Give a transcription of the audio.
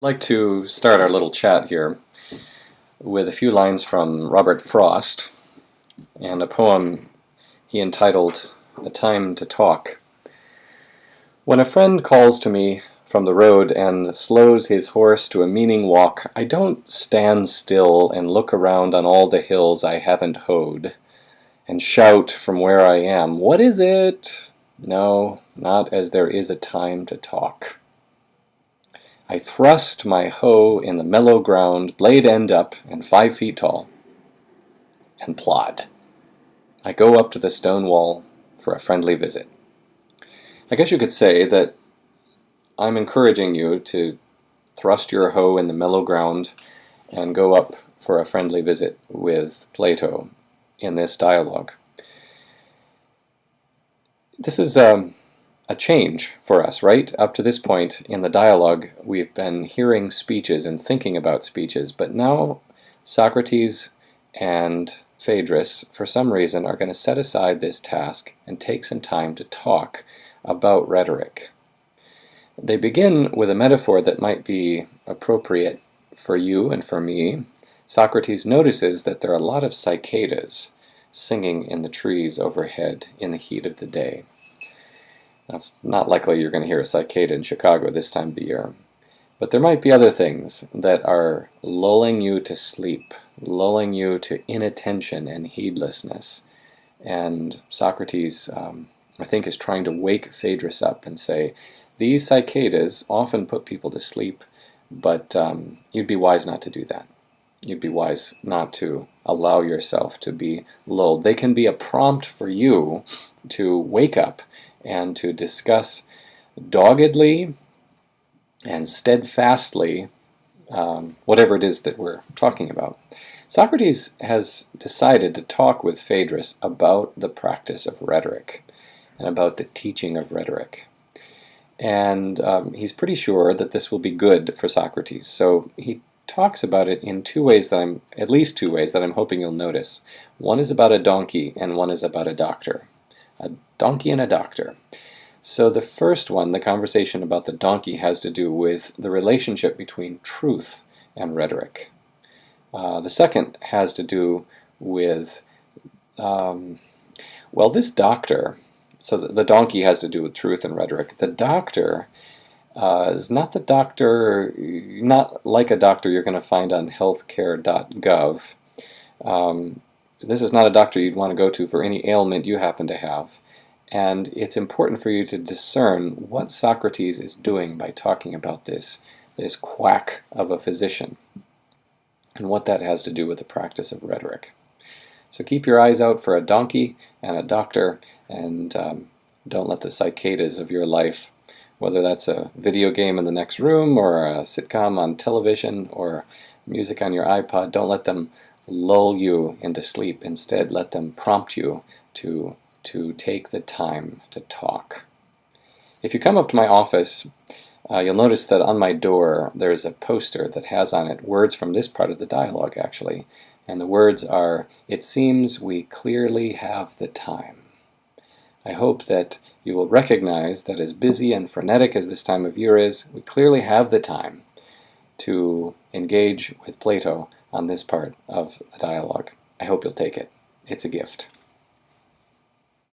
I'd like to start our little chat here with a few lines from Robert Frost and a poem he entitled A Time to Talk. When a friend calls to me from the road and slows his horse to a meaning walk, I don't stand still and look around on all the hills I haven't hoed and shout from where I am, "What is it?" No, not as there is a time to talk. I thrust my hoe in the mellow ground, blade end up and 5 feet tall, and plod. I go up to the stone wall for a friendly visit. I guess you could say that I'm encouraging you to thrust your hoe in the mellow ground and go up for a friendly visit with Plato in this dialogue. This is a change for us, right? Up to this point in the dialogue, we've been hearing speeches and thinking about speeches, but now Socrates and Phaedrus, for some reason, are going to set aside this task and take some time to talk about rhetoric. They begin with a metaphor that might be appropriate for you and for me. Socrates notices that there are a lot of cicadas singing in the trees overhead in the heat of the day. Now, it's not likely you're going to hear a cicada in Chicago this time of the year, but there might be other things that are lulling you to sleep, lulling you to inattention and heedlessness. And Socrates, I think, is trying to wake Phaedrus up and say, these cicadas often put people to sleep, but you'd be wise not to do that. You'd be wise not to allow yourself to be lulled. They can be a prompt for you to wake up and to discuss doggedly and steadfastly whatever it is that we're talking about. Socrates has decided to talk with Phaedrus about the practice of rhetoric and about the teaching of rhetoric. And he's pretty sure that this will be good for Socrates. So he talks about it in at least two ways that I'm hoping you'll notice. One is about a donkey and one is about a doctor. A donkey and a doctor. So the first one, the conversation about the donkey, has to do with the relationship between truth and rhetoric. The second has to do with, this doctor. So the donkey has to do with truth and rhetoric. The doctor is not the doctor, not like a doctor you're going to find on healthcare.gov. This is not a doctor you'd want to go to for any ailment you happen to have. And it's important for you to discern what Socrates is doing by talking about this quack of a physician and what that has to do with the practice of rhetoric. So keep your eyes out for a donkey and a doctor, and don't let the cicadas of your life, whether that's a video game in the next room or a sitcom on television or music on your iPod, don't let them lull you into sleep. Instead, let them prompt you to take the time to talk. If you come up to my office, you'll notice that on my door there's a poster that has on it words from this part of the dialogue, actually. And the words are, "It seems we clearly have the time." I hope that you will recognize that as busy and frenetic as this time of year is, we clearly have the time to engage with Plato on this part of the dialogue. I hope you'll take it. It's a gift.